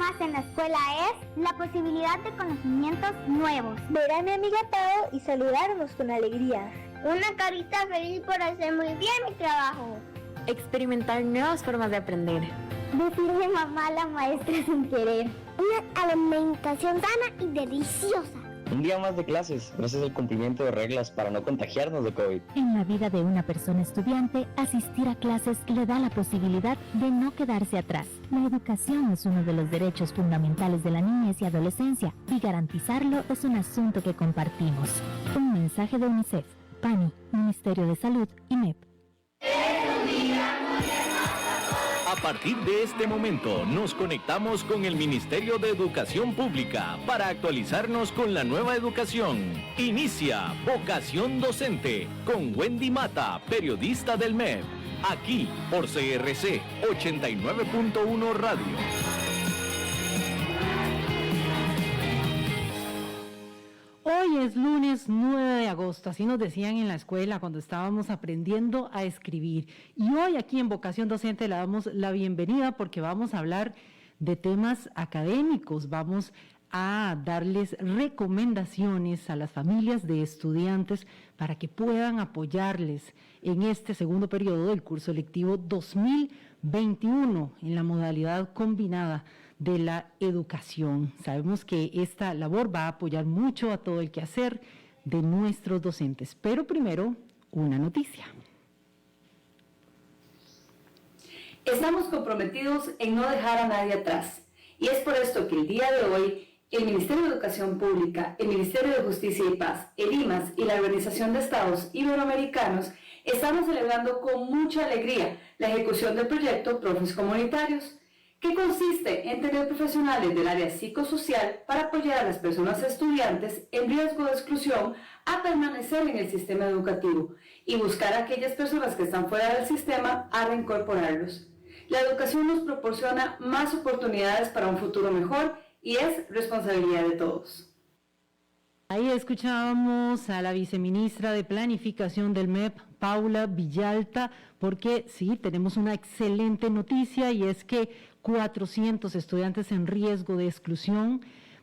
más en la escuela es la posibilidad de conocimientos nuevos. Ver a mi amiga Pau y saludarnos con alegría. Una carita feliz por hacer muy bien mi trabajo. Experimentar nuevas formas de aprender. Decirle mamá a la maestra sin querer. Una alimentación sana y deliciosa. Un día más de clases, gracias al cumplimiento de reglas para no contagiarnos de COVID. En la vida de una persona estudiante, asistir a clases le da la posibilidad de no quedarse atrás. La educación es uno de los derechos fundamentales de la niñez y adolescencia, y garantizarlo es un asunto que compartimos. Un mensaje de UNICEF, PANI, Ministerio de Salud y MEP. A partir de este momento nos conectamos con el Ministerio de Educación Pública para actualizarnos con la nueva educación. Inicia Vocación Docente con Wendy Mata, periodista del MEP, aquí por CRC 89.1 Radio. Hoy es lunes 9 de agosto, así nos decían en la escuela cuando estábamos aprendiendo a escribir. Y hoy aquí en Vocación Docente le damos la bienvenida porque vamos a hablar de temas académicos, vamos a darles recomendaciones a las familias de estudiantes para que puedan apoyarles en este segundo periodo del curso lectivo 2021 en la modalidad combinada de la educación. Sabemos que esta labor va a apoyar mucho a todo el quehacer de nuestros docentes, pero primero una noticia. Estamos comprometidos en no dejar a nadie atrás, y es por esto que el día de hoy el Ministerio de Educación Pública, el Ministerio de Justicia y Paz, el IMAS y la Organización de Estados Iberoamericanos estamos celebrando con mucha alegría la ejecución del proyecto Profes Comunitarios, que consiste en tener profesionales del área psicosocial para apoyar a las personas estudiantes en riesgo de exclusión a permanecer en el sistema educativo y buscar a aquellas personas que están fuera del sistema a reincorporarlos. La educación nos proporciona más oportunidades para un futuro mejor y es responsabilidad de todos. Ahí escuchábamos a la viceministra de Planificación del MEP, Paula Villalta, porque sí, tenemos una excelente noticia y es que 400 estudiantes en riesgo de exclusión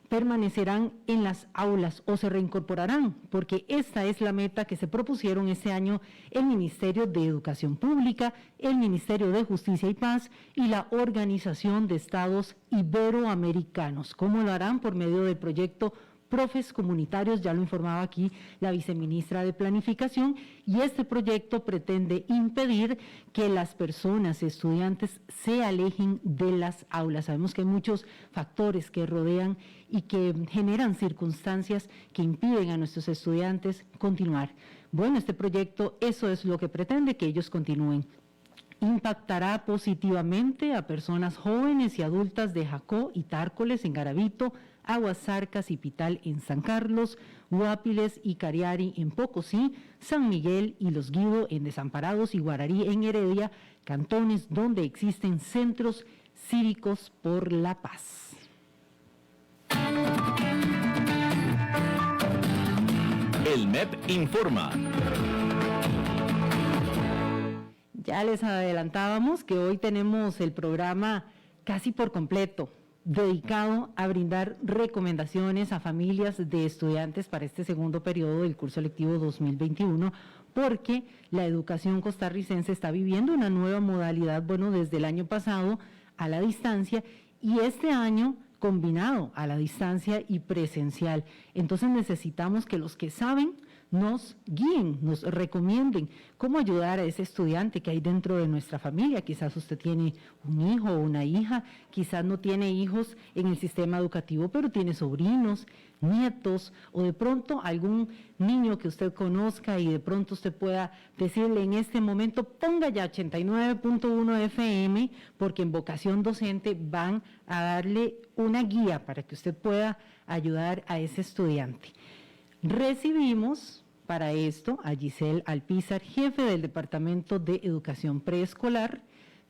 permanecerán en las aulas o se reincorporarán, porque esta es la meta que se propusieron este año el Ministerio de Educación Pública, el Ministerio de Justicia y Paz y la Organización de Estados Iberoamericanos. ¿Cómo lo harán? Por medio del proyecto Profes Comunitarios, ya lo informaba aquí la viceministra de Planificación, y este proyecto pretende impedir que las personas, estudiantes, se alejen de las aulas. Sabemos que hay muchos factores que rodean y que generan circunstancias que impiden a nuestros estudiantes continuar. Bueno, este proyecto, eso es lo que pretende, que ellos continúen. Impactará positivamente a personas jóvenes y adultas de Jacó y Tárcoles en Garavito, Aguasarcas y Pital en San Carlos, Guapiles y Cariari en Pocosí, San Miguel y Los Guido en Desamparados y Guararí en Heredia, cantones donde existen centros cívicos por la paz. El MEP informa. Ya les adelantábamos que hoy tenemos el programa casi por completo, dedicado a brindar recomendaciones a familias de estudiantes para este segundo periodo del curso lectivo 2021, porque la educación costarricense está viviendo una nueva modalidad, bueno, desde el año pasado a la distancia y este año combinado a la distancia y presencial. Entonces necesitamos que los que saben nos guíen, nos recomienden cómo ayudar a ese estudiante que hay dentro de nuestra familia. Quizás usted tiene un hijo o una hija, quizás no tiene hijos en el sistema educativo, pero tiene sobrinos, nietos, o de pronto algún niño que usted conozca y de pronto usted pueda decirle en este momento, ponga ya 89.1 FM, porque en Vocación Docente van a darle una guía para que usted pueda ayudar a ese estudiante. Recibimos para esto a Giselle Alpizar, jefe del Departamento de Educación Preescolar,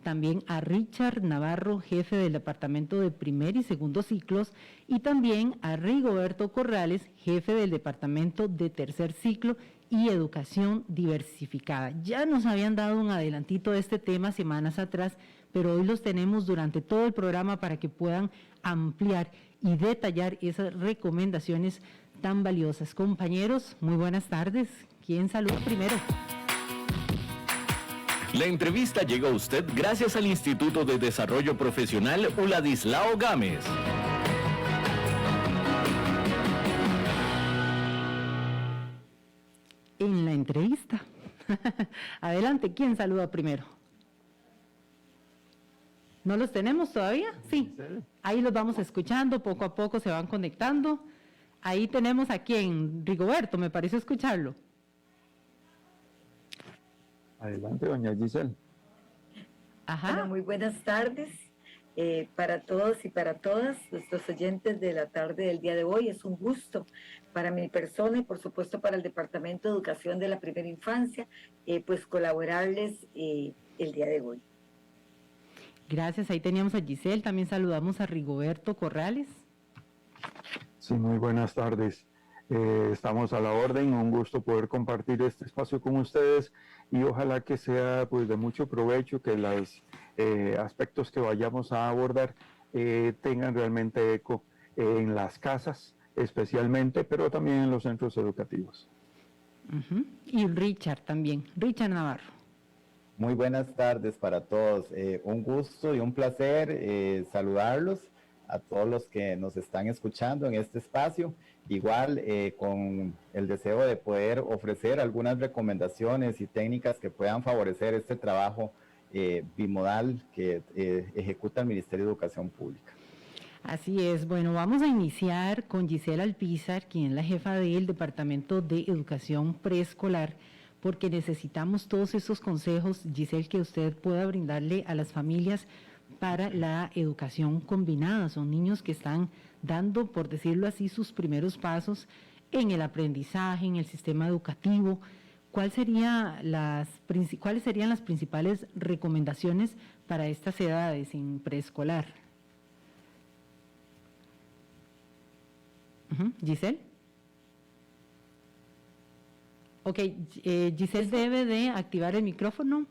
también a Richard Navarro, jefe del Departamento de Primer y Segundo Ciclos, y también a Rigoberto Corrales, jefe del Departamento de Tercer Ciclo y Educación Diversificada. Ya nos habían dado un adelantito de este tema semanas atrás, pero hoy los tenemos durante todo el programa para que puedan ampliar y detallar esas recomendaciones tan valiosas. Compañeros, muy buenas tardes. ¿Quién saluda primero? La entrevista llega a usted gracias al Instituto de Desarrollo Profesional Uladislao Gámez. En la entrevista. Adelante, ¿quién saluda primero? ¿No los tenemos todavía? Sí. Ahí los vamos escuchando, poco a poco se van conectando. Ahí tenemos a quién, Rigoberto, me pareció escucharlo. Adelante, doña Giselle. Ajá. Bueno, muy buenas tardes para todos y para todas nuestros oyentes de la tarde del día de hoy. Es un gusto para mi persona y por supuesto para el Departamento de Educación de la Primera Infancia, pues colaborarles el día de hoy. Gracias, ahí teníamos a Giselle, también saludamos a Rigoberto Corrales. Sí, muy buenas tardes. Estamos a la orden, un gusto poder compartir este espacio con ustedes y ojalá que sea pues de mucho provecho, que los aspectos que vayamos a abordar tengan realmente eco en las casas especialmente, pero también en los centros educativos. Y Richard también, Richard Navarro. Muy buenas tardes para todos. Un gusto y un placer saludarlos a todos los que nos están escuchando en este espacio. Igual con el deseo de poder ofrecer algunas recomendaciones y técnicas que puedan favorecer este trabajo bimodal que ejecuta el Ministerio de Educación Pública. Así es, bueno, vamos a iniciar con Giselle Alpizar, quien es la jefa del Departamento de Educación Preescolar, porque necesitamos todos esos consejos, Giselle, que usted pueda brindarle a las familias para la educación combinada. Son niños que están dando, por decirlo así, sus primeros pasos en el aprendizaje, en el sistema educativo. ¿Cuáles serían las principales recomendaciones para estas edades en preescolar? Giselle. Ok, Giselle debe de activar el micrófono.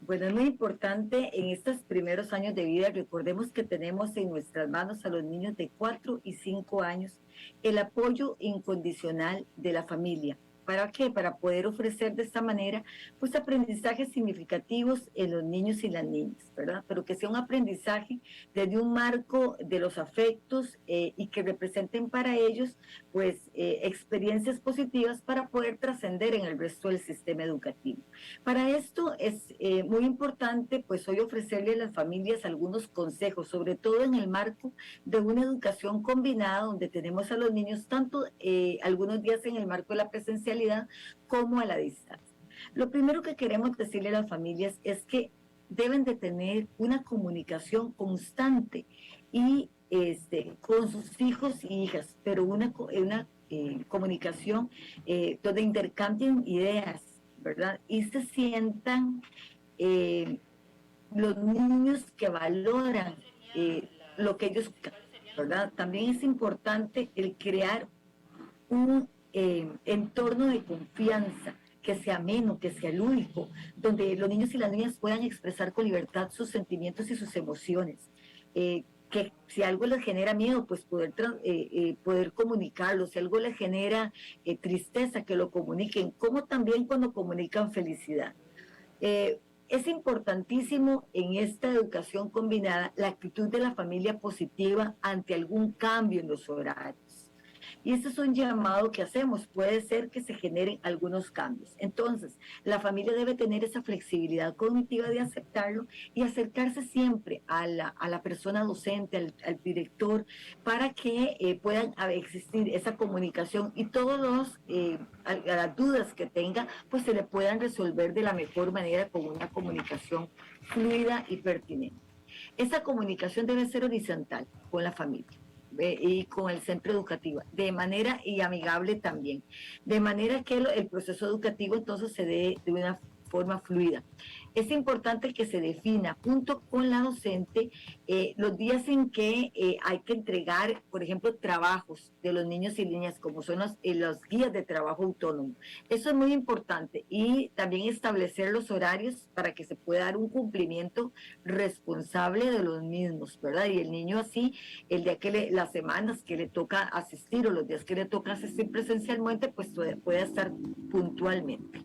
Bueno, es muy importante en estos primeros años de vida, recordemos que tenemos en nuestras manos a los niños de 4 y 5 años el apoyo incondicional de la familia. ¿Para qué? Para poder ofrecer de esta manera pues aprendizajes significativos en los niños y las niñas, ¿verdad? Pero que sea un aprendizaje desde un marco de los afectos y que representen para ellos pues experiencias positivas para poder trascender en el resto del sistema educativo. Para esto es muy importante pues hoy ofrecerle a las familias algunos consejos, sobre todo en el marco de una educación combinada donde tenemos a los niños tanto algunos días en el marco de la presencialidad como a la distancia. Lo primero que queremos decirle a las familias es que deben de tener una comunicación constante y con sus hijos y hijas, pero una comunicación donde intercambien ideas, ¿verdad? Y se sientan los niños que valoran lo que ellos, ¿verdad? También es importante el crear un entorno de confianza, que sea ameno, que sea lúdico, donde los niños y las niñas puedan expresar con libertad sus sentimientos y sus emociones. Que si algo les genera miedo, pues poder comunicarlo, si algo les genera tristeza, que lo comuniquen, como también cuando comunican felicidad. Es importantísimo en esta educación combinada la actitud de la familia positiva ante algún cambio en los horarios. Y este es un llamado que hacemos, puede ser que se generen algunos cambios. Entonces, la familia debe tener esa flexibilidad cognitiva de aceptarlo y acercarse siempre a la persona docente, al director, para que puedan existir esa comunicación y todas las dudas que tenga, pues se le puedan resolver de la mejor manera con una comunicación fluida y pertinente. Esa comunicación debe ser horizontal con la familia y con el centro educativo, de manera y amigable también, de manera que el proceso educativo entonces se dé de una forma fluida. Es importante que se defina junto con la docente los días en que hay que entregar, por ejemplo, trabajos de los niños y niñas, como son los guías de trabajo autónomo. Eso es muy importante, y también establecer los horarios para que se pueda dar un cumplimiento responsable de los mismos, ¿verdad? Y el niño así, el día que las semanas que le toca asistir o los días que le toca asistir presencialmente, pues pueda estar puntualmente.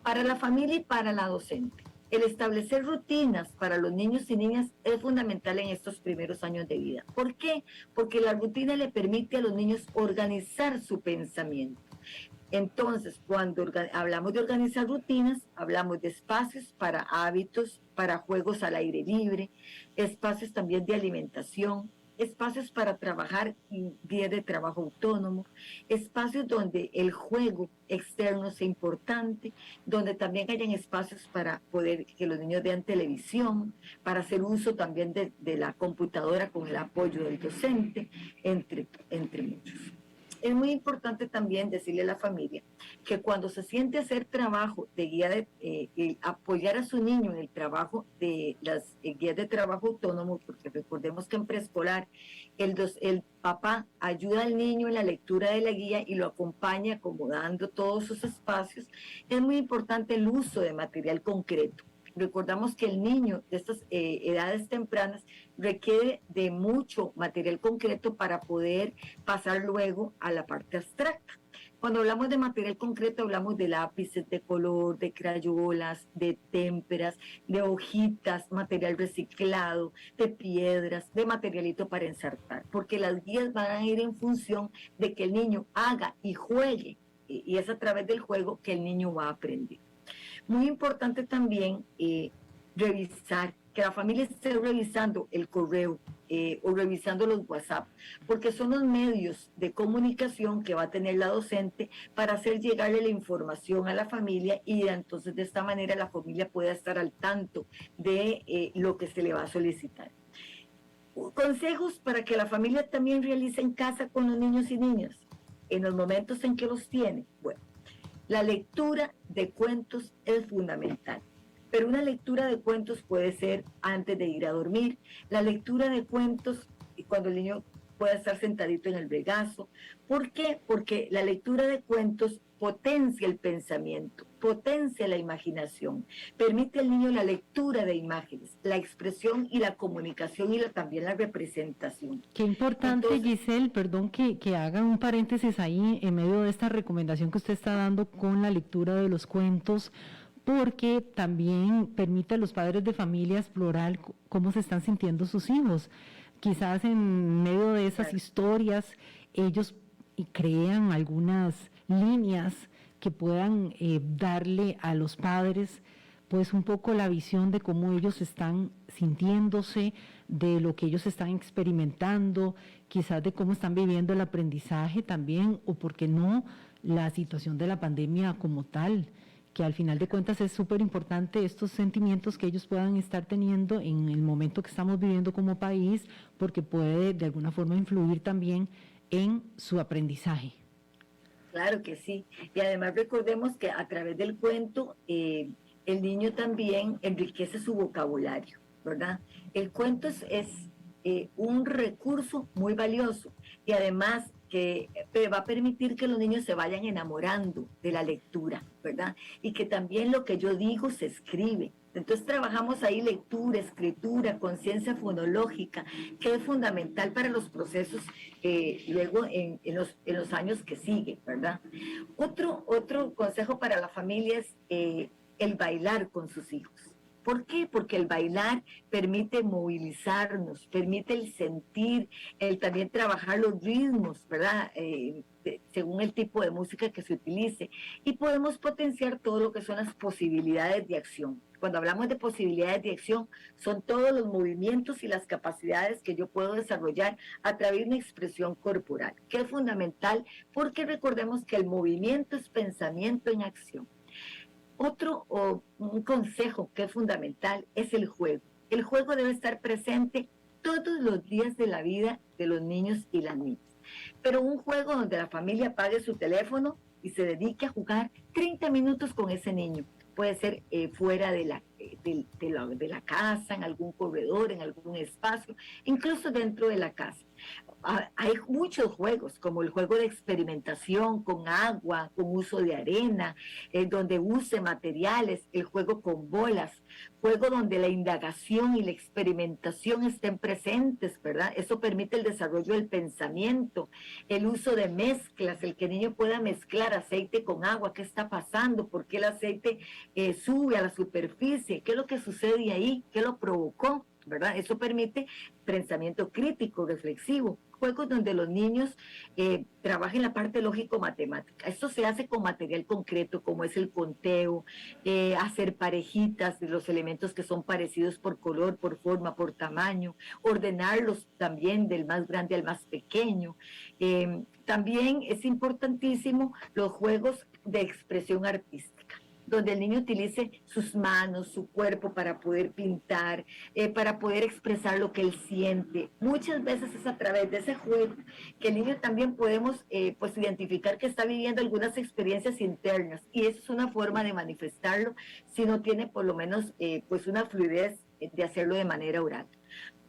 Para la familia y para la docente, el establecer rutinas para los niños y niñas es fundamental en estos primeros años de vida. ¿Por qué? Porque la rutina le permite a los niños organizar su pensamiento. Entonces, cuando hablamos de organizar rutinas, hablamos de espacios para hábitos, para juegos al aire libre, espacios también de alimentación, espacios para trabajar días de trabajo autónomo, espacios donde el juego externo sea importante, donde también hayan espacios para poder que los niños vean televisión, para hacer uso también de la computadora con el apoyo del docente, entre muchos. Es muy importante también decirle a la familia que cuando se siente hacer trabajo de guía apoyar a su niño en el trabajo de las guías de trabajo autónomo, porque recordemos que en preescolar el papá ayuda al niño en la lectura de la guía y lo acompaña acomodando todos sus espacios, es muy importante el uso de material concreto. Recordamos que el niño de estas edades tempranas requiere de mucho material concreto para poder pasar luego a la parte abstracta. Cuando hablamos de material concreto, hablamos de lápices de color, de crayolas, de témperas, de hojitas, material reciclado, de piedras, de materialito para ensartar, porque las guías van a ir en función de que el niño haga y juegue, y es a través del juego que el niño va a aprender. Muy importante también revisar, que la familia esté revisando el correo o revisando los WhatsApp, porque son los medios de comunicación que va a tener la docente para hacer llegarle la información a la familia, y entonces de esta manera la familia pueda estar al tanto de lo que se le va a solicitar. Consejos para que la familia también realice en casa con los niños y niñas, en los momentos en que los tiene. Bueno, la lectura de cuentos es fundamental, pero una lectura de cuentos puede ser antes de ir a dormir. La lectura de cuentos cuando el niño pueda estar sentadito en el regazo. ¿Por qué? Porque la lectura de cuentos potencia el pensamiento, potencia la imaginación, permite al niño la lectura de imágenes, la expresión y la comunicación, y también la representación. Qué importante. Entonces, Giselle, perdón que haga un paréntesis ahí en medio de esta recomendación que usted está dando con la lectura de los cuentos, porque también permite a los padres de familia explorar cómo se están sintiendo sus hijos. Quizás en medio de esas historias ellos crean algunas líneas que puedan darle a los padres pues un poco la visión de cómo ellos están sintiéndose, de lo que ellos están experimentando, quizás de cómo están viviendo el aprendizaje también, o por qué no, la situación de la pandemia como tal, que al final de cuentas es súper importante estos sentimientos que ellos puedan estar teniendo en el momento que estamos viviendo como país, porque puede de alguna forma influir también en su aprendizaje. Claro que sí, y además recordemos que a través del cuento el niño también enriquece su vocabulario, ¿verdad? El cuento es un recurso muy valioso, y además que va a permitir que los niños se vayan enamorando de la lectura, ¿verdad? Y que también lo que yo digo se escribe. Entonces trabajamos ahí lectura, escritura, conciencia fonológica, que es fundamental para los procesos luego en los años que siguen, ¿verdad? Otro consejo para la familia es el bailar con sus hijos. ¿Por qué? Porque el bailar permite movilizarnos, permite el sentir, el también trabajar los ritmos, ¿verdad? Según el tipo de música que se utilice. Y podemos potenciar todo lo que son las posibilidades de acción. Cuando hablamos de posibilidades de acción, son todos los movimientos y las capacidades que yo puedo desarrollar a través de una expresión corporal, que es fundamental, porque recordemos que el movimiento es pensamiento en acción. Un consejo que es fundamental es el juego. El juego debe estar presente todos los días de la vida de los niños y las niñas. Pero un juego donde la familia apague su teléfono y se dedique a jugar 30 minutos con ese niño. puede ser fuera de la casa, en algún corredor, en algún espacio, incluso dentro de la casa. Hay muchos juegos, como el juego de experimentación con agua, con uso de arena, donde use materiales, el juego con bolas, juego donde la indagación y la experimentación estén presentes, ¿verdad? Eso permite el desarrollo del pensamiento, el uso de mezclas, el que el niño pueda mezclar aceite con agua, ¿qué está pasando? ¿Por qué el aceite sube a la superficie? ¿Qué es lo que sucede ahí? ¿Qué lo provocó? ¿Verdad? Eso permite pensamiento crítico, reflexivo, juegos donde los niños trabajen la parte lógico-matemática. Esto se hace con material concreto, como es el conteo, hacer parejitas de los elementos que son parecidos por color, por forma, por tamaño, ordenarlos también del más grande al más pequeño. También es importantísimo los juegos de expresión artística, donde el niño utilice sus manos, su cuerpo para poder pintar, para poder expresar lo que él siente. Muchas veces es a través de ese juego que el niño también podemos pues identificar que está viviendo algunas experiencias internas, y eso es una forma de manifestarlo si no tiene por lo menos pues una fluidez de hacerlo de manera oral.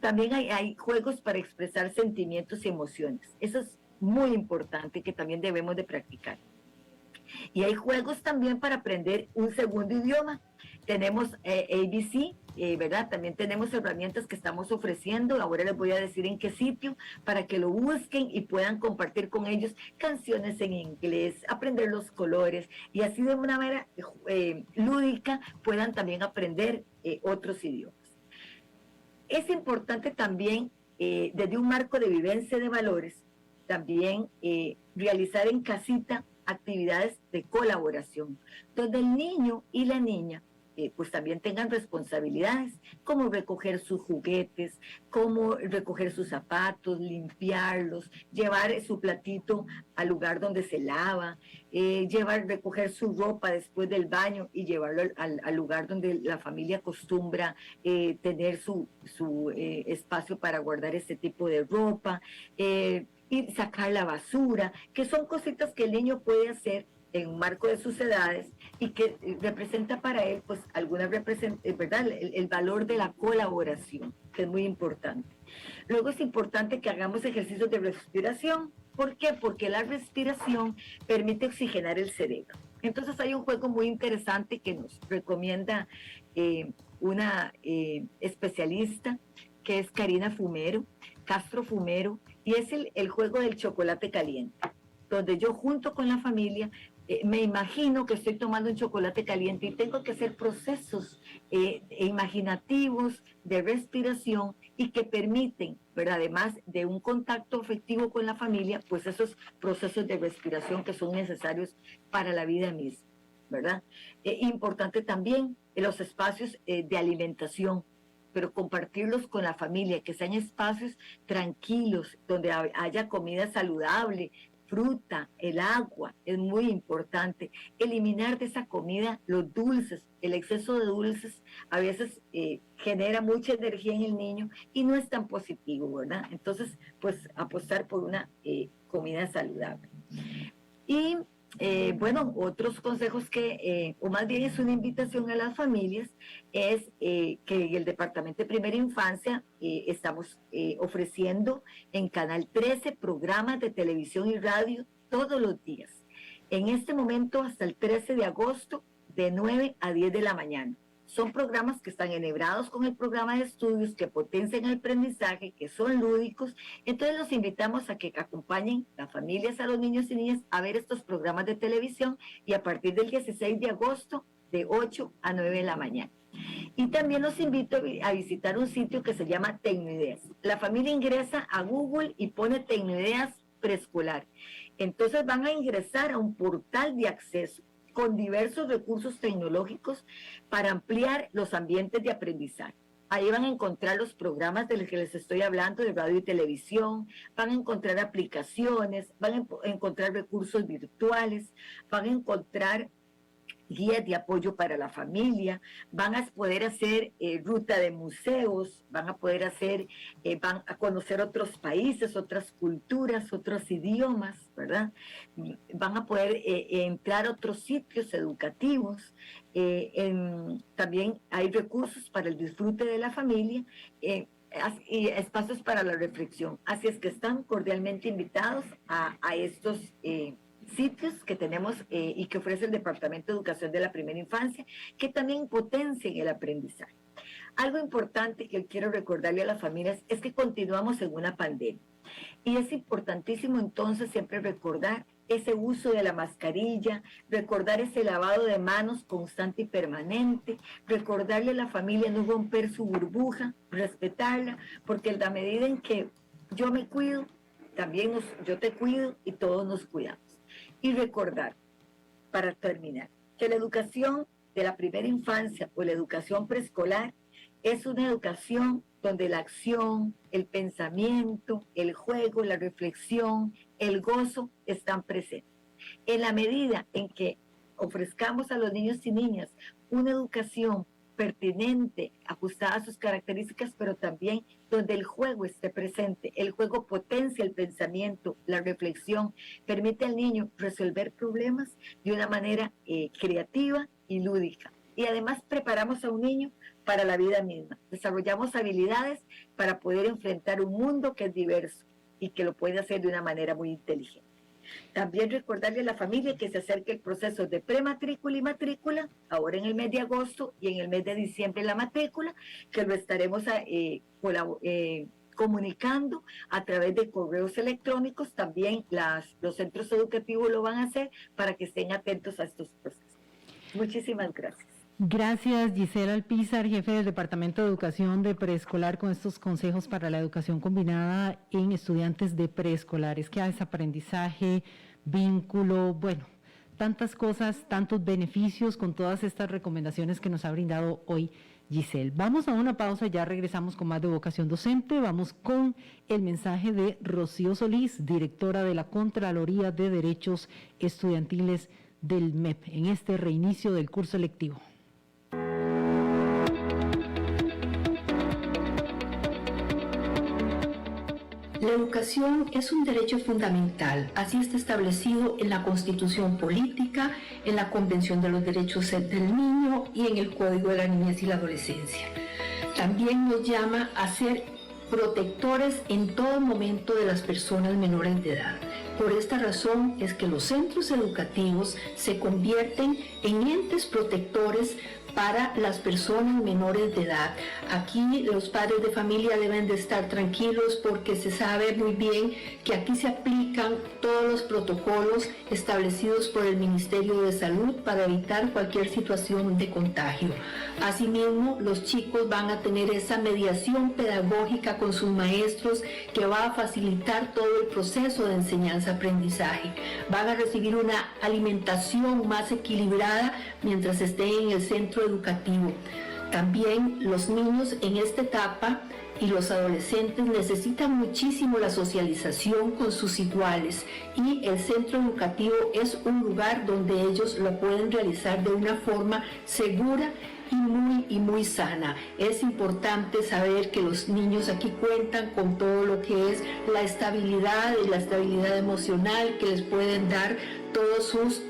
También hay juegos para expresar sentimientos y emociones. Eso es muy importante, que también debemos de practicar. Y hay juegos también para aprender un segundo idioma. Tenemos ABC, ¿verdad? También tenemos herramientas que estamos ofreciendo. Ahora les voy a decir en qué sitio para que lo busquen y puedan compartir con ellos canciones en inglés, aprender los colores, y así de una manera lúdica puedan también aprender otros idiomas. Es importante también, desde un marco de vivencia de valores, también realizar en casita actividades de colaboración, donde el niño y la niña pues también tengan responsabilidades, como recoger sus juguetes, como recoger sus zapatos, limpiarlos, llevar su platito al lugar donde se lava, recoger su ropa después del baño y llevarlo al lugar donde la familia acostumbra tener su espacio para guardar ese tipo de ropa, y sacar la basura, que son cositas que el niño puede hacer en un marco de sus edades y que representa para él pues ¿verdad? El valor de la colaboración, que es muy importante. Luego es importante que hagamos ejercicios de respiración. ¿Por qué? Porque la respiración permite oxigenar el cerebro. Entonces hay un juego muy interesante que nos recomienda una especialista, que es Karina Castro Fumero, y es el juego del chocolate caliente, donde yo junto con la familia me imagino que estoy tomando un chocolate caliente y tengo que hacer procesos imaginativos de respiración y que permiten, ¿verdad? Además de un contacto afectivo con la familia, pues esos procesos de respiración que son necesarios para la vida misma, ¿verdad? Importante también los espacios de alimentación, pero compartirlos con la familia, que sean espacios tranquilos, donde haya comida saludable, fruta, el agua, es muy importante. Eliminar de esa comida los dulces, el exceso de dulces a veces genera mucha energía en el niño y no es tan positivo, ¿verdad? Entonces, pues apostar por una comida saludable. Y bueno, otros consejos o más bien es una invitación a las familias, es que en el Departamento de Primera Infancia estamos ofreciendo en Canal 13 programas de televisión y radio todos los días. En este momento, hasta el 13 de agosto, de 9 a 10 de la mañana. Son programas que están enhebrados con el programa de estudios, que potencian el aprendizaje, que son lúdicos. Entonces los invitamos a que acompañen las familias, a los niños y niñas a ver estos programas de televisión, y a partir del 16 de agosto de 8 a 9 de la mañana. Y también los invito a visitar un sitio que se llama Tecnoideas. La familia ingresa a Google y pone Tecnoideas preescolar. Entonces van a ingresar a un portal de acceso con diversos recursos tecnológicos para ampliar los ambientes de aprendizaje. Ahí van a encontrar los programas de los que les estoy hablando, de radio y televisión, van a encontrar aplicaciones, van a encontrar recursos virtuales, van a encontrar guías de apoyo para la familia, van a poder hacer ruta de museos, van a poder hacer, van a conocer otros países, otras culturas, otros idiomas, ¿verdad? Van a poder entrar a otros sitios educativos. También hay recursos para el disfrute de la familia y espacios para la reflexión. Así es que están cordialmente invitados a estos sitios que tenemos y que ofrece el Departamento de Educación de la Primera Infancia, que también potencian el aprendizaje. Algo importante que quiero recordarle a las familias es que continuamos en una pandemia y es importantísimo entonces siempre recordar ese uso de la mascarilla, recordar ese lavado de manos constante y permanente, recordarle a la familia no romper su burbuja, respetarla, porque en la medida en que yo me cuido, también yo te cuido y todos nos cuidamos. Y recordar, para terminar, que la educación de la primera infancia o la educación preescolar es una educación donde la acción, el pensamiento, el juego, la reflexión, el gozo están presentes. En la medida en que ofrezcamos a los niños y niñas una educación pertinente, ajustada a sus características, pero también donde el juego esté presente. El juego potencia el pensamiento, la reflexión, permite al niño resolver problemas de una manera creativa y lúdica. Y además preparamos a un niño para la vida misma. Desarrollamos habilidades para poder enfrentar un mundo que es diverso y que lo puede hacer de una manera muy inteligente. También recordarle a la familia que se acerque el proceso de prematrícula y matrícula, ahora en el mes de agosto y en el mes de diciembre la matrícula, que lo estaremos comunicando a través de correos electrónicos. También los centros educativos lo van a hacer para que estén atentos a estos procesos. Muchísimas gracias. Gracias, Gisela Alpizar, jefe del Departamento de Educación de Preescolar, con estos consejos para la educación combinada en estudiantes de preescolares. ¿Qué hace? Aprendizaje, vínculo, bueno, tantas cosas, tantos beneficios con todas estas recomendaciones que nos ha brindado hoy Giselle. Vamos a una pausa, ya regresamos con más de Vocación Docente. Vamos con el mensaje de Rocío Solís, directora de la Contraloría de Derechos Estudiantiles del MEP, en este reinicio del curso lectivo. La educación es un derecho fundamental, así está establecido en la Constitución Política, en la Convención de los Derechos del Niño y en el Código de la Niñez y la Adolescencia. También nos llama a ser protectores en todo momento de las personas menores de edad. Por esta razón es que los centros educativos se convierten en entes protectores para las personas menores de edad. Aquí los padres de familia deben de estar tranquilos porque se sabe muy bien que aquí se aplican todos los protocolos establecidos por el Ministerio de Salud para evitar cualquier situación de contagio. Asimismo, los chicos van a tener esa mediación pedagógica con sus maestros que va a facilitar todo el proceso de enseñanza-aprendizaje. Van a recibir una alimentación más equilibrada mientras estén en el centro educativo. También los niños en esta etapa y los adolescentes necesitan muchísimo la socialización con sus iguales y el centro educativo es un lugar donde ellos lo pueden realizar de una forma segura y muy sana. Es importante saber que los niños aquí cuentan con todo lo que es la estabilidad y la estabilidad emocional que les pueden dar todos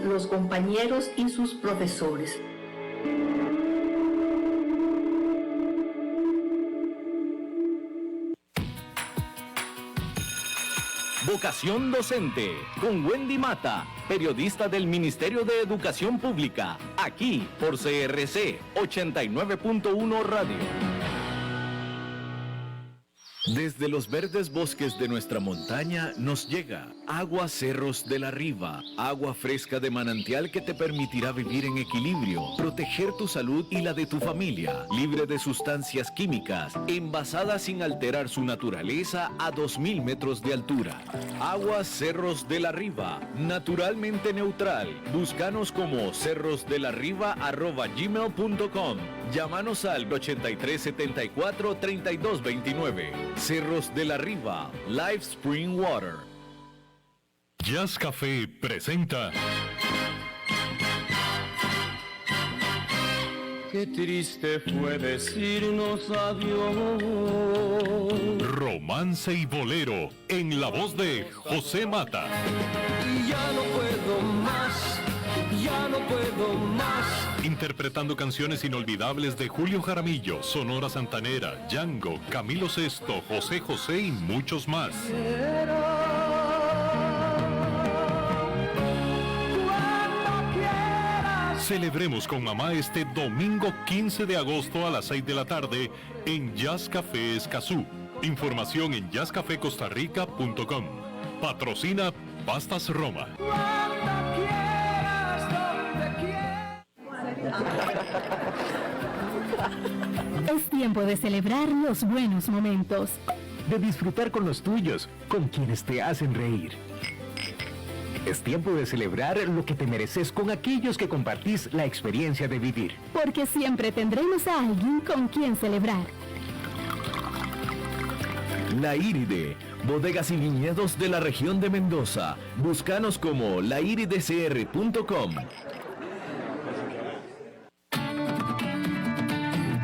los compañeros y sus profesores. Vocación Docente, con Wendy Mata, periodista del Ministerio de Educación Pública, aquí por CRC 89.1 Radio. Desde los verdes bosques de nuestra montaña nos llega agua Cerros de la Riva, agua fresca de manantial que te permitirá vivir en equilibrio, proteger tu salud y la de tu familia, libre de sustancias químicas, envasada sin alterar su naturaleza a 2000 metros de altura. Agua Cerros de la Riva, naturalmente neutral. Búscanos como cerrosdelarriba@gmail.com. Llámanos al 8374-3229. Cerros de la Riva, Live Spring Water. Jazz Café presenta qué triste fue decirnos adiós. Romance y bolero, en la voz de José Mata. Y ya no puedo más, ya no puedo más. Interpretando canciones inolvidables de Julio Jaramillo, Sonora Santanera, Django, Camilo Sesto, José José y muchos más. Celebremos con mamá este domingo 15 de agosto a las 6 de la tarde en Jazz Café Escazú. Información en jazzcafecostarrica.com. Patrocina Pastas Roma. Es tiempo de celebrar los buenos momentos. De disfrutar con los tuyos, con quienes te hacen reír. Es tiempo de celebrar lo que te mereces con aquellos que compartís la experiencia de vivir. Porque siempre tendremos a alguien con quien celebrar. La Iride, bodegas y viñedos de la región de Mendoza. Búscanos como lairidecr.com.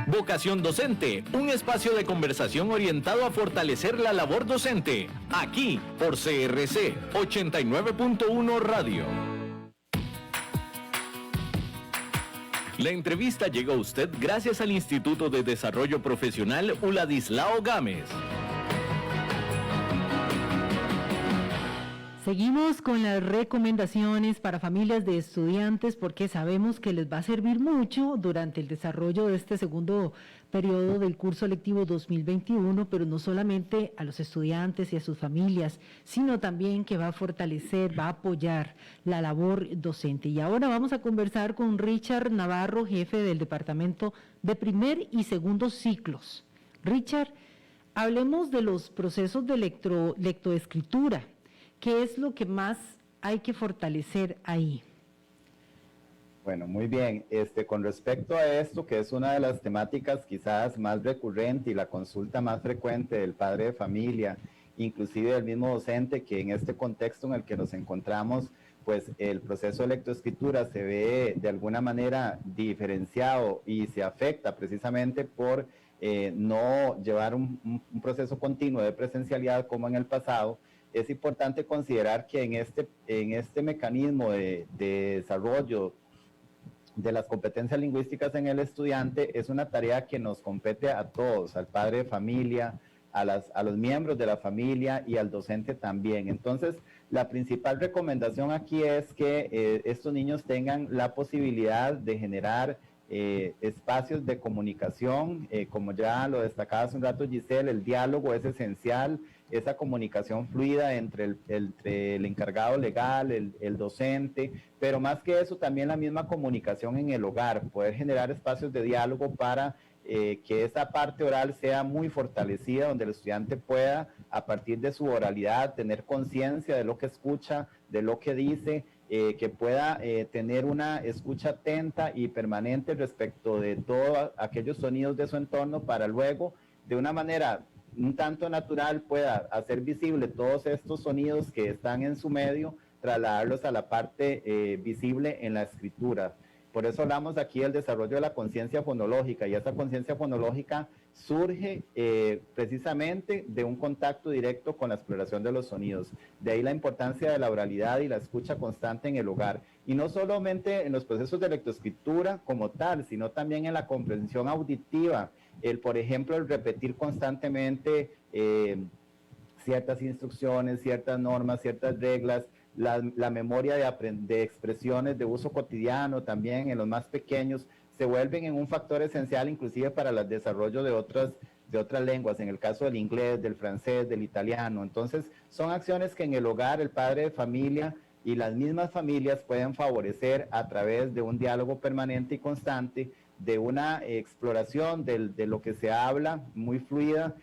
Vocación Docente, un espacio de conversación orientado a fortalecer la labor docente. Aquí, por CRC 89.1 Radio. La entrevista llega a usted gracias al Instituto de Desarrollo Profesional Uladislao Gámez. Seguimos con las recomendaciones para familias de estudiantes porque sabemos que les va a servir mucho durante el desarrollo de este segundo periodo del curso lectivo 2021, pero no solamente a los estudiantes y a sus familias, sino también que va a fortalecer, va a apoyar la labor docente. Y ahora vamos a conversar con Richard Navarro, jefe del Departamento de Primer y Segundo Ciclos. Richard, hablemos de los procesos de lectoescritura. ¿Qué es lo que más hay que fortalecer ahí? Bueno, muy bien. Con respecto a esto, que es una de las temáticas quizás más recurrente y la consulta más frecuente del padre de familia, inclusive del mismo docente, que en este contexto en el que nos encontramos, pues el proceso de lectoescritura se ve de alguna manera diferenciado y se afecta precisamente por no llevar un proceso continuo de presencialidad como en el pasado. Es importante considerar que en este mecanismo de desarrollo de las competencias lingüísticas en el estudiante es una tarea que nos compete a todos, al padre de familia, a los miembros de la familia y al docente también. Entonces, la principal recomendación aquí es que estos niños tengan la posibilidad de generar espacios de comunicación, como ya lo destacaba hace un rato Giselle, el diálogo es esencial, esa comunicación fluida entre el encargado legal, el docente, pero más que eso también la misma comunicación en el hogar, poder generar espacios de diálogo para que esa parte oral sea muy fortalecida, donde el estudiante pueda, a partir de su oralidad, tener conciencia de lo que escucha, de lo que dice, que pueda tener una escucha atenta y permanente respecto de todos aquellos sonidos de su entorno para luego, de una manera un tanto natural, pueda hacer visible todos estos sonidos que están en su medio, trasladarlos a la parte visible en la escritura. Por eso hablamos aquí del desarrollo de la conciencia fonológica, y esa conciencia fonológica surge precisamente de un contacto directo con la exploración de los sonidos. De ahí la importancia de la oralidad y la escucha constante en el hogar. Y no solamente en los procesos de lectoescritura como tal, sino también en la comprensión auditiva. Por ejemplo, el repetir constantemente ciertas instrucciones, ciertas normas, ciertas reglas, la memoria de expresiones de uso cotidiano también en los más pequeños, se vuelven en un factor esencial inclusive para el desarrollo de otras lenguas, en el caso del inglés, del francés, del italiano. Entonces, son acciones que en el hogar el padre de familia y las mismas familias pueden favorecer a través de un diálogo permanente y constante, de una exploración de lo que se habla muy fluida,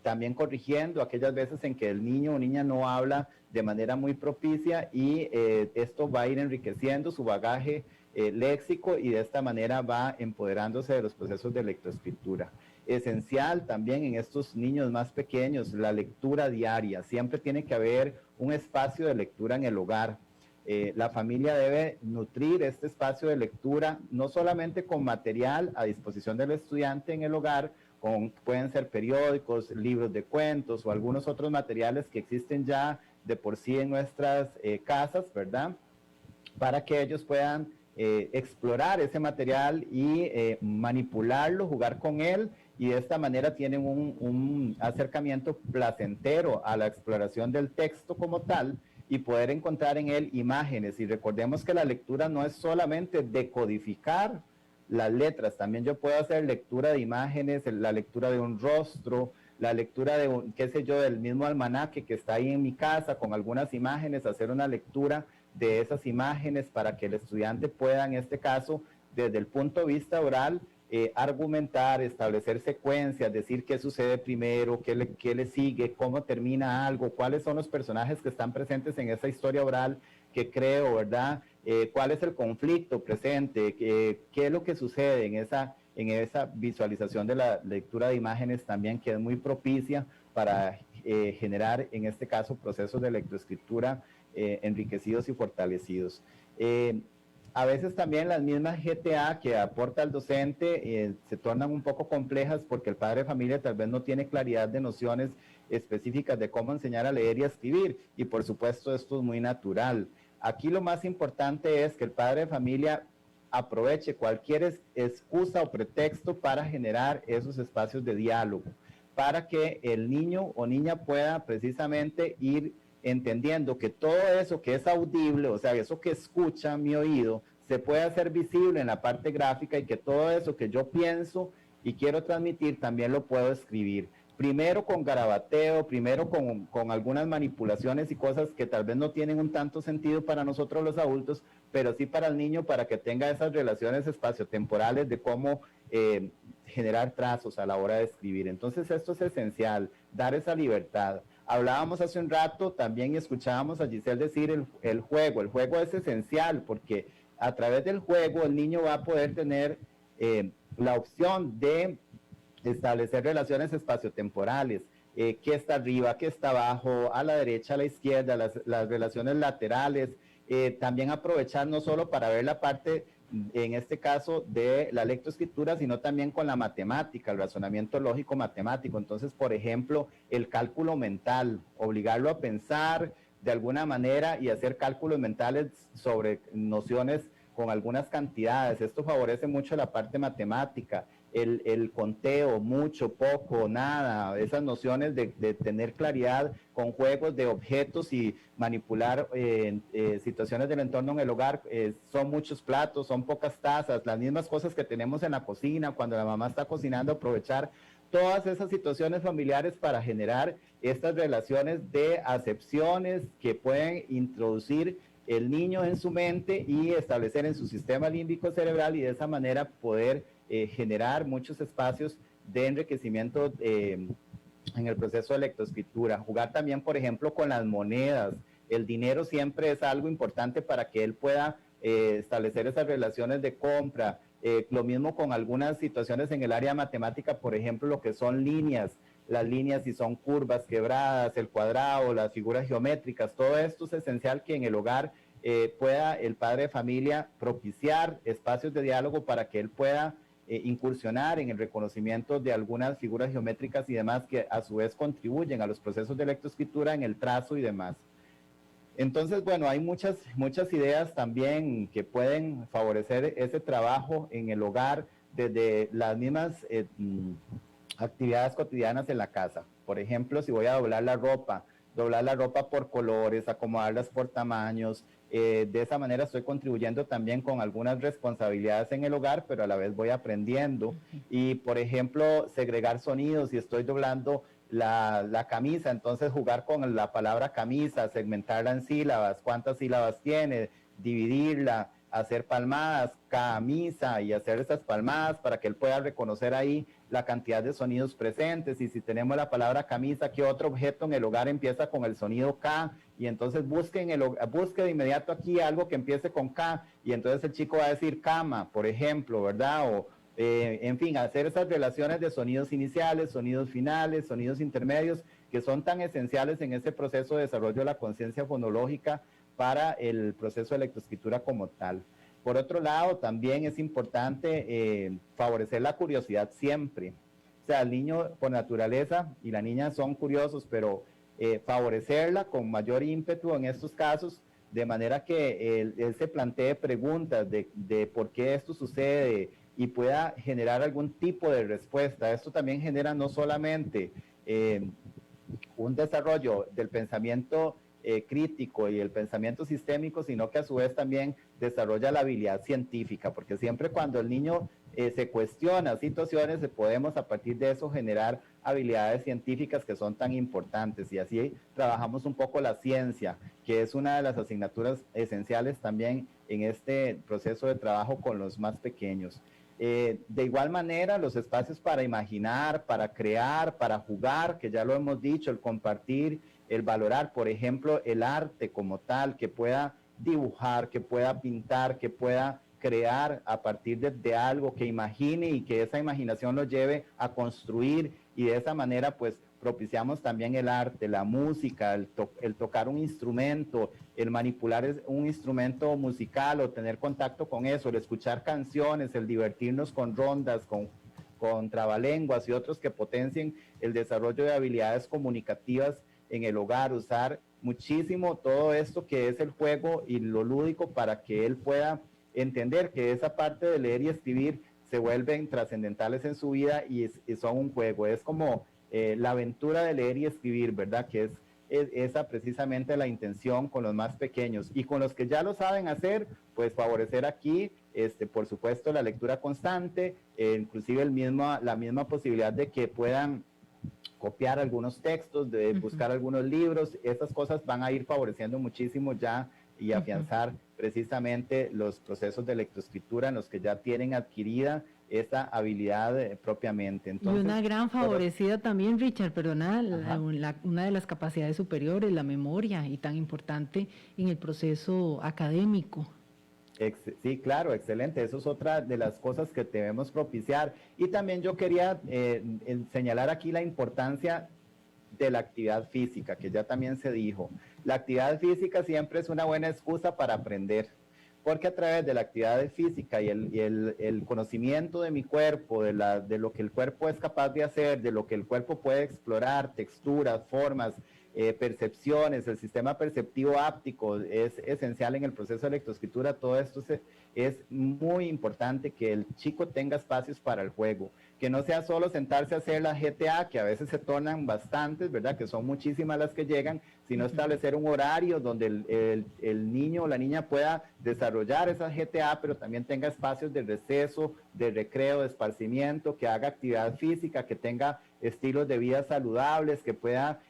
también corrigiendo aquellas veces en que el niño o niña no habla de manera muy propicia, y esto va a ir enriqueciendo su bagaje léxico y de esta manera va empoderándose de los procesos de lectoescritura. Esencial también en estos niños más pequeños, la lectura diaria. Siempre tiene que haber un espacio de lectura en el hogar. La familia debe nutrir este espacio de lectura, no solamente con material a disposición del estudiante en el hogar, pueden ser periódicos, libros de cuentos o algunos otros materiales que existen ya de por sí en nuestras casas, ¿verdad? Para que ellos puedan explorar ese material y manipularlo, jugar con él, y de esta manera tienen un acercamiento placentero a la exploración del texto como tal y poder encontrar en él imágenes. Y recordemos que la lectura no es solamente decodificar las letras, también yo puedo hacer lectura de imágenes, la lectura de un rostro, la lectura de qué sé yo, del mismo almanaque que está ahí en mi casa con algunas imágenes, hacer una lectura de esas imágenes para que el estudiante pueda, en este caso, desde el punto de vista oral, argumentar, establecer secuencias, decir qué sucede primero, qué le sigue, cómo termina algo, cuáles son los personajes que están presentes en esa historia oral que creo, ¿verdad? Cuál es el conflicto presente, qué es lo que sucede en esa visualización de la lectura de imágenes también, que es muy propicia para generar, en este caso, procesos de lectoescritura enriquecidos y fortalecidos. A veces también las mismas GTA que aporta el docente se tornan un poco complejas porque el padre de familia tal vez no tiene claridad de nociones específicas de cómo enseñar a leer y a escribir, y por supuesto esto es muy natural. Aquí lo más importante es que el padre de familia aproveche cualquier excusa o pretexto para generar esos espacios de diálogo, para que el niño o niña pueda precisamente ir entendiendo que todo eso que es audible, o sea, eso que escucha mi oído, se puede hacer visible en la parte gráfica, y que todo eso que yo pienso y quiero transmitir también lo puedo escribir. Primero con garabateo, primero con algunas manipulaciones y cosas que tal vez no tienen un tanto sentido para nosotros los adultos, pero sí para el niño, para que tenga esas relaciones espaciotemporales de cómo generar trazos a la hora de escribir. Entonces esto es esencial, dar esa libertad. Hablábamos hace un rato también y escuchábamos a Giselle decir el juego. El juego es esencial porque a través del juego el niño va a poder tener la opción de establecer relaciones espaciotemporales, qué está arriba, qué está abajo, a la derecha, a la izquierda, las relaciones laterales, también aprovechar no solo para ver la parte, en este caso, de la lectoescritura, sino también con la matemática, el razonamiento lógico matemático. Entonces, por ejemplo, el cálculo mental, obligarlo a pensar de alguna manera y hacer cálculos mentales sobre nociones con algunas cantidades. Esto favorece mucho la parte matemática, el conteo, mucho, poco, nada, esas nociones de tener claridad con juegos de objetos y manipular situaciones del entorno en el hogar. Son muchos platos, son pocas tazas, las mismas cosas que tenemos en la cocina, cuando la mamá está cocinando, aprovechar todas esas situaciones familiares para generar estas relaciones de acepciones que pueden introducir el niño en su mente y establecer en su sistema límbico cerebral, y de esa manera poder generar muchos espacios de enriquecimiento en el proceso de lectoescritura. Jugar también, por ejemplo, con las monedas. El dinero siempre es algo importante para que él pueda establecer esas relaciones de compra. Lo mismo con algunas situaciones en el área matemática, por ejemplo, lo que son líneas. Las líneas, si son curvas, quebradas, el cuadrado, las figuras geométricas, todo esto es esencial que en el hogar pueda el padre de familia propiciar espacios de diálogo para que él pueda incursionar en el reconocimiento de algunas figuras geométricas y demás que a su vez contribuyen a los procesos de lectoescritura en el trazo y demás. Entonces, bueno, hay muchas ideas también que pueden favorecer ese trabajo en el hogar desde las mismas actividades cotidianas en la casa. Por ejemplo, si voy a doblar la ropa por colores, acomodarlas por tamaños. De esa manera estoy contribuyendo también con algunas responsabilidades en el hogar, pero a la vez voy aprendiendo. Y, por ejemplo, segregar sonidos. Si estoy doblando la camisa, entonces jugar con la palabra camisa, segmentarla en sílabas, cuántas sílabas tiene, dividirla, hacer palmadas, camisa, y hacer esas palmadas para que él pueda reconocer ahí la cantidad de sonidos presentes. Y si tenemos la palabra camisa, ¿qué otro objeto en el hogar empieza con el sonido K? Y entonces busque de inmediato aquí algo que empiece con K, y entonces el chico va a decir cama, por ejemplo, ¿verdad? O en fin, hacer esas relaciones de sonidos iniciales, sonidos finales, sonidos intermedios, que son tan esenciales en ese proceso de desarrollo de la conciencia fonológica para el proceso de lectoescritura como tal. Por otro lado, también es importante favorecer la curiosidad siempre. O sea, el niño por naturaleza y la niña son curiosos, pero favorecerla con mayor ímpetu en estos casos, de manera que él se plantee preguntas de por qué esto sucede y pueda generar algún tipo de respuesta. Esto también genera no solamente un desarrollo del pensamiento crítico y el pensamiento sistémico, sino que a su vez también desarrolla la habilidad científica, porque siempre cuando el niño se cuestiona situaciones, podemos a partir de eso generar habilidades científicas que son tan importantes, y así trabajamos un poco la ciencia, que es una de las asignaturas esenciales también en este proceso de trabajo con los más pequeños. De igual manera, los espacios para imaginar, para crear, para jugar, que ya lo hemos dicho, el compartir, el valorar, por ejemplo, el arte como tal, que pueda dibujar, que pueda pintar, que pueda crear a partir de algo, que imagine y que esa imaginación lo lleve a construir, y de esa manera pues propiciamos también el arte, la música, el tocar un instrumento, el manipular un instrumento musical o tener contacto con eso, el escuchar canciones, el divertirnos con rondas, con trabalenguas y otros que potencien el desarrollo de habilidades comunicativas en el hogar, usar muchísimo todo esto que es el juego y lo lúdico para que él pueda entender que esa parte de leer y escribir se vuelven trascendentales en su vida y son un juego. Es como la aventura de leer y escribir, ¿verdad? Que es esa precisamente la intención con los más pequeños, y con los que ya lo saben hacer, pues favorecer aquí, por supuesto, la lectura constante, inclusive la misma posibilidad de que puedan copiar algunos textos, de buscar algunos libros. Estas cosas van a ir favoreciendo muchísimo ya y afianzar precisamente los procesos de lectoescritura en los que ya tienen adquirida esta habilidad propiamente. Entonces, y una gran favorecida también, Richard, perdona, una de las capacidades superiores, la memoria, y tan importante en el proceso académico. Sí, claro, excelente. Eso es otra de las cosas que debemos propiciar. Y también yo quería señalar aquí la importancia de la actividad física, que ya también se dijo. La actividad física siempre es una buena excusa para aprender, porque a través de la actividad física y el conocimiento de mi cuerpo, de lo que el cuerpo es capaz de hacer, de lo que el cuerpo puede explorar, texturas, formas, percepciones, el sistema perceptivo áptico es esencial en el proceso de lectoescritura. Todo esto es muy importante que el chico tenga espacios para el juego, que no sea solo sentarse a hacer las GTA, que a veces se tornan bastantes, ¿verdad? Que son muchísimas las que llegan, sino establecer un horario donde el niño o la niña pueda desarrollar esas GTA, pero también tenga espacios de receso, de recreo, de esparcimiento, que haga actividad física, que tenga estilos de vida saludables, que pueda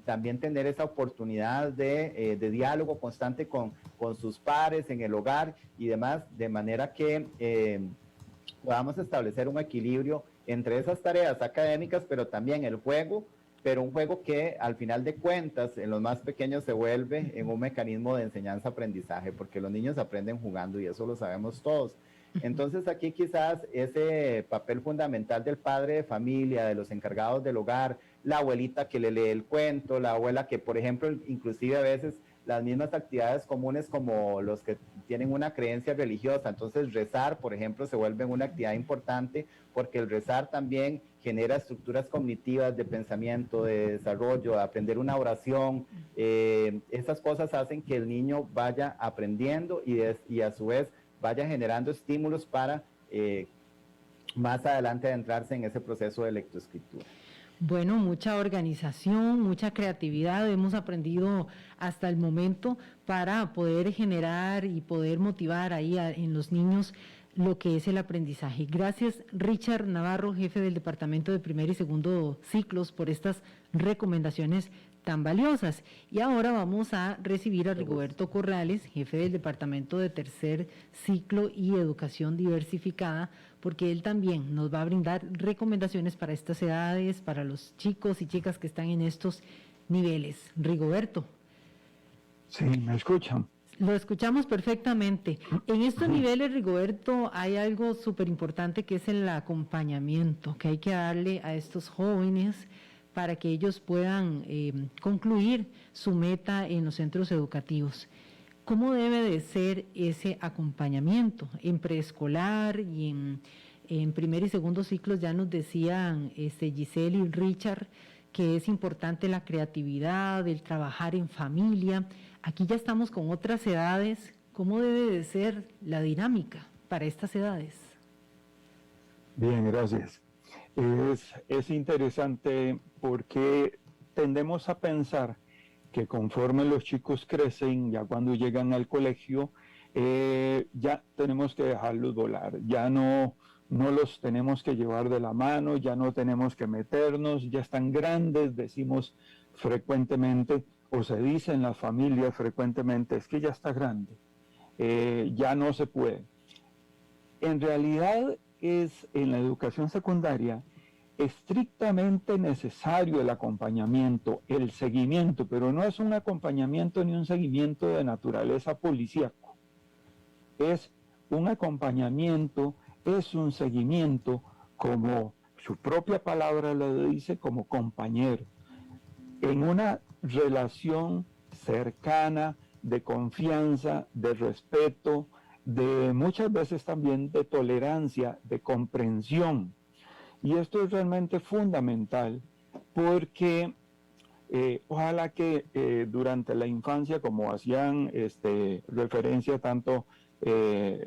también tener esa oportunidad de diálogo constante con sus pares en el hogar y demás, de manera que podamos establecer un equilibrio entre esas tareas académicas, pero también el juego, pero un juego que al final de cuentas en los más pequeños se vuelve en un mecanismo de enseñanza-aprendizaje, porque los niños aprenden jugando y eso lo sabemos todos. Entonces aquí quizás ese papel fundamental del padre de familia, de los encargados del hogar, la abuelita que le lee el cuento, la abuela que, por ejemplo, inclusive a veces las mismas actividades comunes como los que tienen una creencia religiosa, entonces rezar, por ejemplo, se vuelve una actividad importante porque el rezar también genera estructuras cognitivas de pensamiento, de desarrollo, de aprender una oración. Esas cosas hacen que el niño vaya aprendiendo y a su vez vaya generando estímulos para más adelante adentrarse en ese proceso de lectoescritura. Bueno, mucha organización, mucha creatividad hemos aprendido hasta el momento para poder generar y poder motivar ahí en los niños lo que es el aprendizaje. Gracias, Richard Navarro, jefe del Departamento de Primer y Segundo Ciclos, por estas recomendaciones tan valiosas. Y ahora vamos a recibir a Rigoberto Corrales, jefe del Departamento de Tercer Ciclo y Educación Diversificada, porque él también nos va a brindar recomendaciones para estas edades, para los chicos y chicas que están en estos niveles. Rigoberto. Sí, ¿me escuchan? Lo escuchamos perfectamente. En estos niveles, Rigoberto, hay algo súper importante que es el acompañamiento que hay que darle a estos jóvenes para que ellos puedan concluir su meta en los centros educativos. ¿Cómo debe de ser ese acompañamiento en preescolar y en primer y segundo ciclos? Ya nos decían Giselle y Richard que es importante la creatividad, el trabajar en familia. Aquí ya estamos con otras edades. ¿Cómo debe de ser la dinámica para estas edades? Bien, gracias. Es interesante porque tendemos a pensar que conforme los chicos crecen, ya cuando llegan al colegio, ya tenemos que dejarlos volar, ya no los tenemos que llevar de la mano, ya no tenemos que meternos, ya están grandes, decimos frecuentemente, o se dice en las familias frecuentemente, es que ya está grande, ya no se puede. En realidad es en la educación secundaria estrictamente necesario el acompañamiento, el seguimiento, pero no es un acompañamiento ni un seguimiento de naturaleza policíaco. Es un acompañamiento, es un seguimiento, como su propia palabra lo dice, como compañero, en una relación cercana, de confianza, de respeto, de muchas veces también de tolerancia, de comprensión. Y esto es realmente fundamental porque ojalá que durante la infancia, como hacían referencia tanto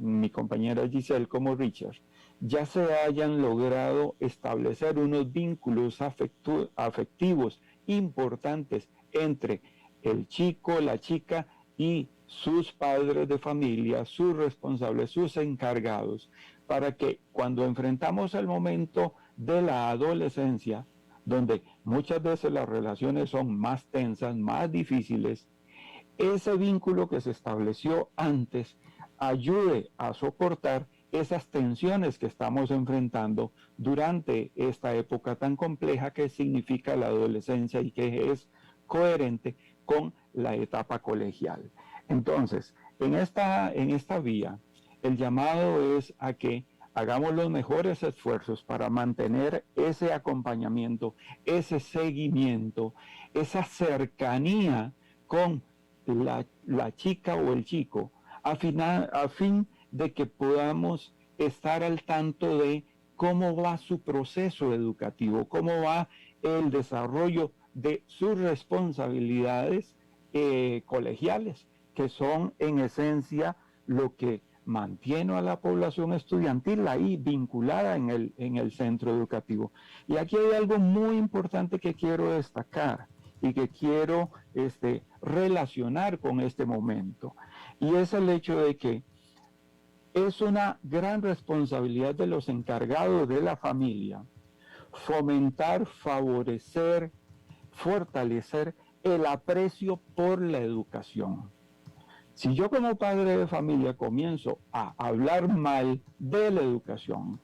mi compañera Giselle como Richard, ya se hayan logrado establecer unos vínculos afectivos importantes entre el chico, la chica y sus padres de familia, sus responsables, sus encargados, para que cuando enfrentamos el momento de la adolescencia, donde muchas veces las relaciones son más tensas, más difíciles, ese vínculo que se estableció antes ayude a soportar esas tensiones que estamos enfrentando durante esta época tan compleja que significa la adolescencia y que es coherente con la etapa colegial. Entonces, en esta vía, el llamado es a que hagamos los mejores esfuerzos para mantener ese acompañamiento, ese seguimiento, esa cercanía con la chica o el chico, a fin de que podamos estar al tanto de cómo va su proceso educativo, cómo va el desarrollo de sus responsabilidades colegiales, que son en esencia lo que mantiene a la población estudiantil ahí vinculada en el centro educativo. Y aquí hay algo muy importante que quiero destacar y que quiero relacionar con este momento, y es el hecho de que es una gran responsabilidad de los encargados de la familia fomentar, favorecer, fortalecer el aprecio por la educación. Si yo como padre de familia comienzo a hablar mal de la educación,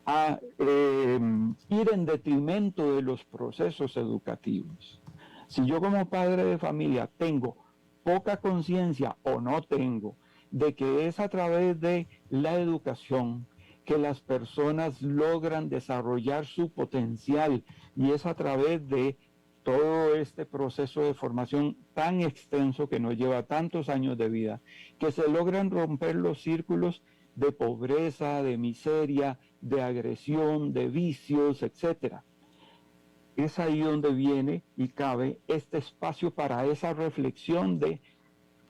a ir en detrimento de los procesos educativos, si yo como padre de familia tengo poca conciencia o no tengo de que es a través de la educación que las personas logran desarrollar su potencial y es a través de todo este proceso de formación tan extenso que nos lleva tantos años de vida, que se logran romper los círculos de pobreza, de miseria, de agresión, de vicios, etc. Es ahí donde viene y cabe este espacio para esa reflexión de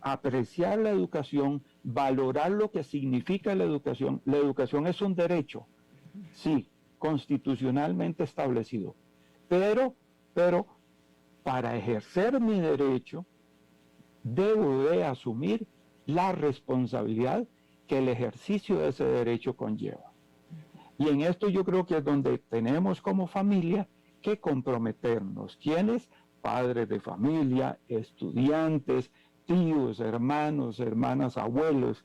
apreciar la educación, valorar lo que significa la educación. La educación es un derecho, sí, constitucionalmente establecido, pero para ejercer mi derecho, debo de asumir la responsabilidad que el ejercicio de ese derecho conlleva. Y en esto yo creo que es donde tenemos como familia que comprometernos. ¿Quiénes? Padres de familia, estudiantes, tíos, hermanos, hermanas, abuelos.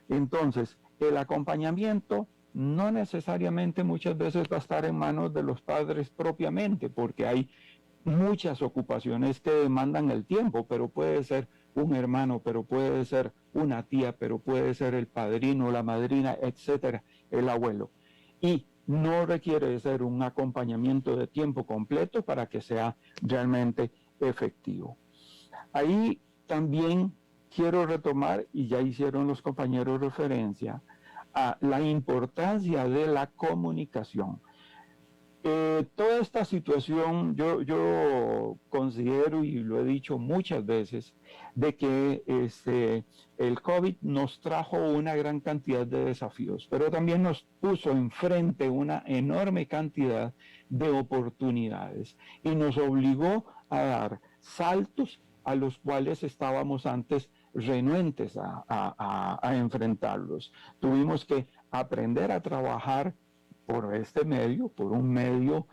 Entonces, el acompañamiento no necesariamente muchas veces va a estar en manos de los padres propiamente, porque hay muchas ocupaciones que demandan el tiempo, pero puede ser un hermano, pero puede ser una tía, pero puede ser el padrino, la madrina, etcétera, el abuelo. Y no requiere ser un acompañamiento de tiempo completo para que sea realmente efectivo. Ahí también quiero retomar, y ya hicieron los compañeros referencia, a la importancia de la comunicación. Toda esta situación yo considero, y lo he dicho muchas veces, de que el COVID nos trajo una gran cantidad de desafíos, pero también nos puso enfrente una enorme cantidad de oportunidades y nos obligó a dar saltos a los cuales estábamos antes renuentes a enfrentarlos. Tuvimos que aprender a trabajar por este medio, por un medio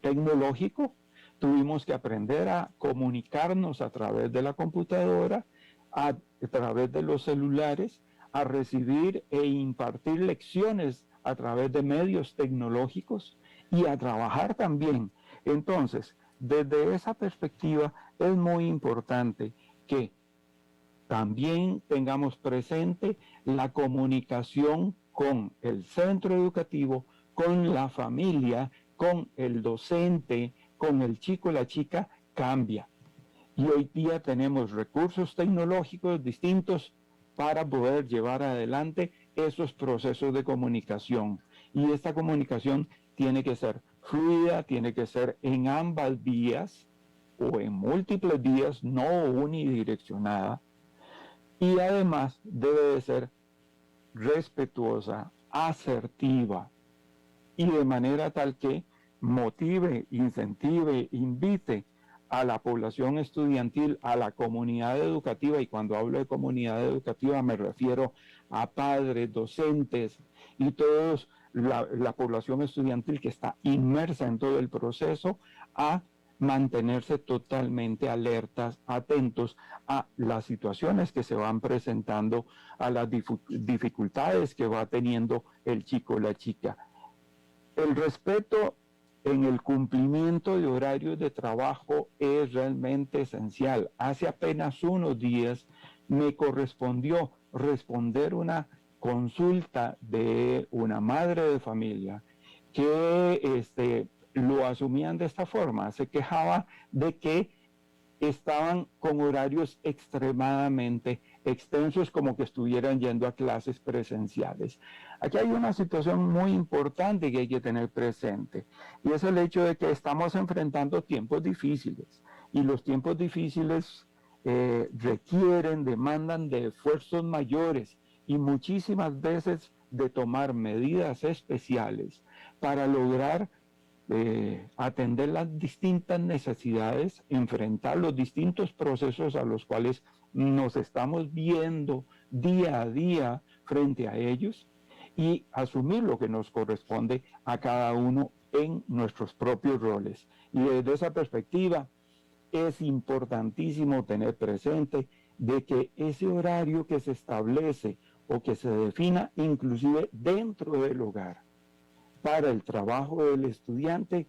tecnológico. Tuvimos que aprender a comunicarnos a través de la computadora, a través de los celulares, a recibir e impartir lecciones a través de medios tecnológicos y a trabajar también. Entonces, desde esa perspectiva es muy importante que también tengamos presente la comunicación con el centro educativo, con la familia, con el docente, con el chico, la chica, cambia. Y hoy día tenemos recursos tecnológicos distintos para poder llevar adelante esos procesos de comunicación. Y esta comunicación tiene que ser fluida, tiene que ser en ambas vías o en múltiples vías, no unidireccionada. Y además debe de ser respetuosa, asertiva y de manera tal que motive, incentive, invite a la población estudiantil, a la comunidad educativa, y cuando hablo de comunidad educativa me refiero a padres, docentes y todos la población estudiantil que está inmersa en todo el proceso, a mantenerse totalmente alertas, atentos a las situaciones que se van presentando, a las dificultades que va teniendo el chico o la chica. El respeto en el cumplimiento de horarios de trabajo es realmente esencial. Hace apenas unos días me correspondió responder una consulta de una madre de familia que lo asumían de esta forma. Se quejaba de que estaban con horarios extremadamente extensos, como que estuvieran yendo a clases presenciales. Aquí hay una situación muy importante que hay que tener presente, y es el hecho de que estamos enfrentando tiempos difíciles, y los tiempos difíciles demandan de esfuerzos mayores y muchísimas veces de tomar medidas especiales para lograr atender las distintas necesidades, enfrentar los distintos procesos a los cuales nos estamos viendo día a día frente a ellos, y asumir lo que nos corresponde a cada uno en nuestros propios roles. Y desde esa perspectiva es importantísimo tener presente de que ese horario que se establece o que se defina inclusive dentro del hogar para el trabajo del estudiante,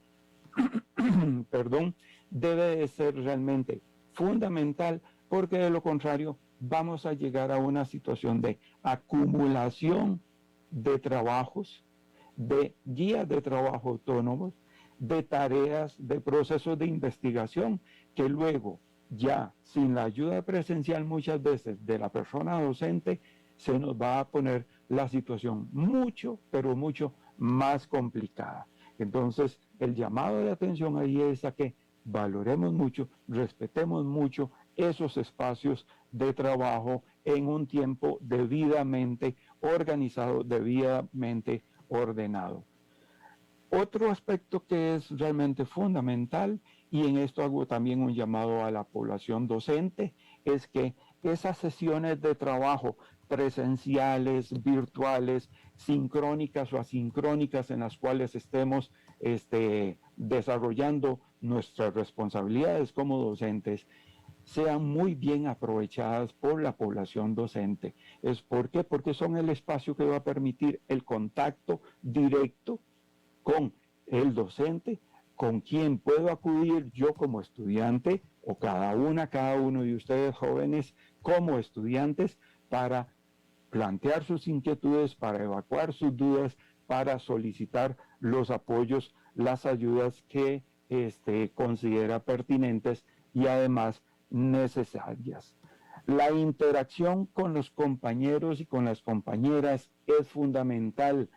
debe de ser realmente fundamental, porque de lo contrario vamos a llegar a una situación de acumulación de trabajos, de guías de trabajo autónomos, de tareas, de procesos de investigación, que luego ya sin la ayuda presencial muchas veces de la persona docente, se nos va a poner la situación mucho, pero mucho más complicada. Entonces, el llamado de atención ahí es a que valoremos mucho, respetemos mucho esos espacios de trabajo en un tiempo debidamente organizado, debidamente ordenado. Otro aspecto que es realmente fundamental, y en esto hago también un llamado a la población docente, es que esas sesiones de trabajo presenciales, virtuales, sincrónicas o asincrónicas, en las cuales estemos desarrollando nuestras responsabilidades como docentes, sean muy bien aprovechadas por la población docente. ¿Por qué? Porque son el espacio que va a permitir el contacto directo con el docente, con quien puedo acudir yo como estudiante, o cada uno de ustedes jóvenes como estudiantes, para plantear sus inquietudes, para evacuar sus dudas, para solicitar los apoyos, las ayudas que considera pertinentes y además necesarias. La interacción con los compañeros y con las compañeras es fundamental.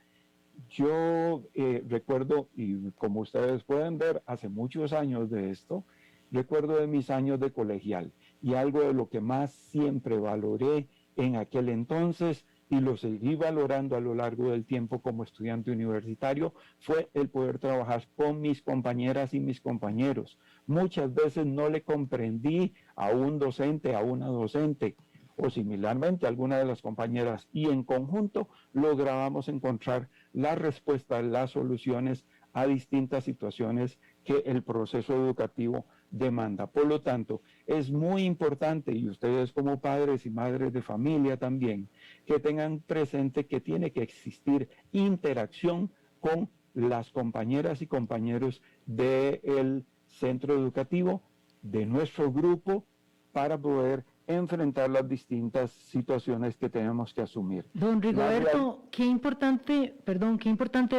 Yo recuerdo, y como ustedes pueden ver, hace muchos años de esto, recuerdo de mis años de colegial, y algo de lo que más siempre valoré en aquel entonces, y lo seguí valorando a lo largo del tiempo como estudiante universitario, fue el poder trabajar con mis compañeras y mis compañeros. Muchas veces no le comprendí a un docente, a una docente, o similarmente a alguna de las compañeras, y en conjunto lográbamos encontrar las respuestas, las soluciones a distintas situaciones que el proceso educativo demanda. Por lo tanto, es muy importante, y ustedes como padres y madres de familia también, que tengan presente que tiene que existir interacción con las compañeras y compañeros del centro educativo, de nuestro grupo, para poder enfrentar las distintas situaciones que tenemos que asumir. Don Rigoberto, qué importante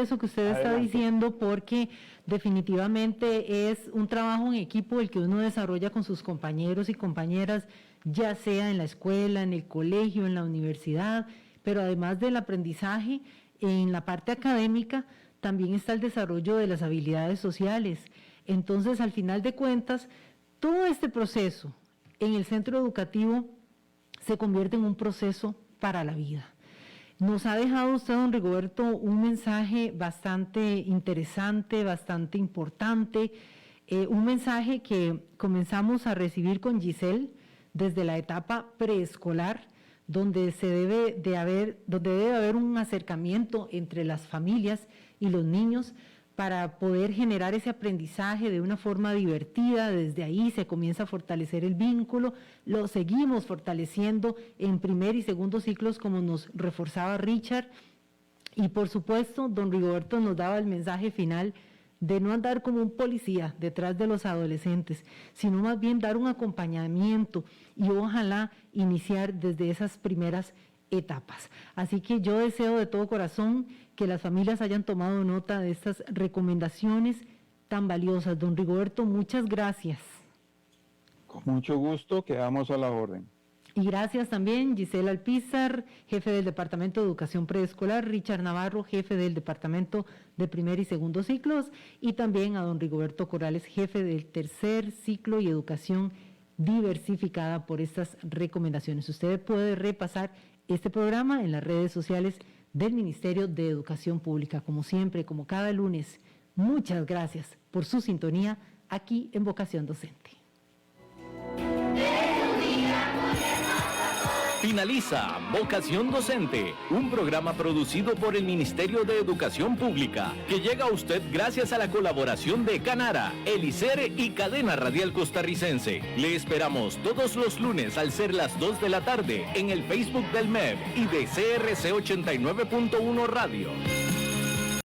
eso que usted está diciendo, porque definitivamente es un trabajo en equipo el que uno desarrolla con sus compañeros y compañeras, ya sea en la escuela, en el colegio, en la universidad, pero además del aprendizaje, en la parte académica también está el desarrollo de las habilidades sociales. Entonces, al final de cuentas, todo este proceso en el centro educativo se convierte en un proceso para la vida. Nos ha dejado usted, don Rigoberto, un mensaje bastante interesante, bastante importante, un mensaje que comenzamos a recibir con Giselle desde la etapa preescolar, donde debe haber un acercamiento entre las familias y los niños para poder generar ese aprendizaje de una forma divertida. Desde ahí se comienza a fortalecer el vínculo, lo seguimos fortaleciendo en primer y segundo ciclos, como nos reforzaba Richard, y por supuesto don Rigoberto nos daba el mensaje final de no andar como un policía detrás de los adolescentes, sino más bien dar un acompañamiento y ojalá iniciar desde esas primeras etapas. Así que yo deseo de todo corazón que las familias hayan tomado nota de estas recomendaciones tan valiosas. Don Rigoberto, muchas gracias. Con mucho gusto, quedamos a la orden. Y gracias también Gisela Alpizar, jefe del Departamento de Educación Preescolar, Richard Navarro, jefe del Departamento de Primer y Segundo Ciclos, y también a don Rigoberto Corrales, jefe del Tercer Ciclo y Educación Diversificada, por estas recomendaciones. Usted puede repasar este programa en las redes sociales del Ministerio de Educación Pública. Como siempre, como cada lunes, muchas gracias por su sintonía aquí en Vocación Docente. Finaliza Vocación Docente, un programa producido por el Ministerio de Educación Pública, que llega a usted gracias a la colaboración de Canara, el ICER y Cadena Radial Costarricense. Le esperamos todos los lunes al ser las 2 de la tarde en el Facebook del MEB y de CRC 89.1 Radio.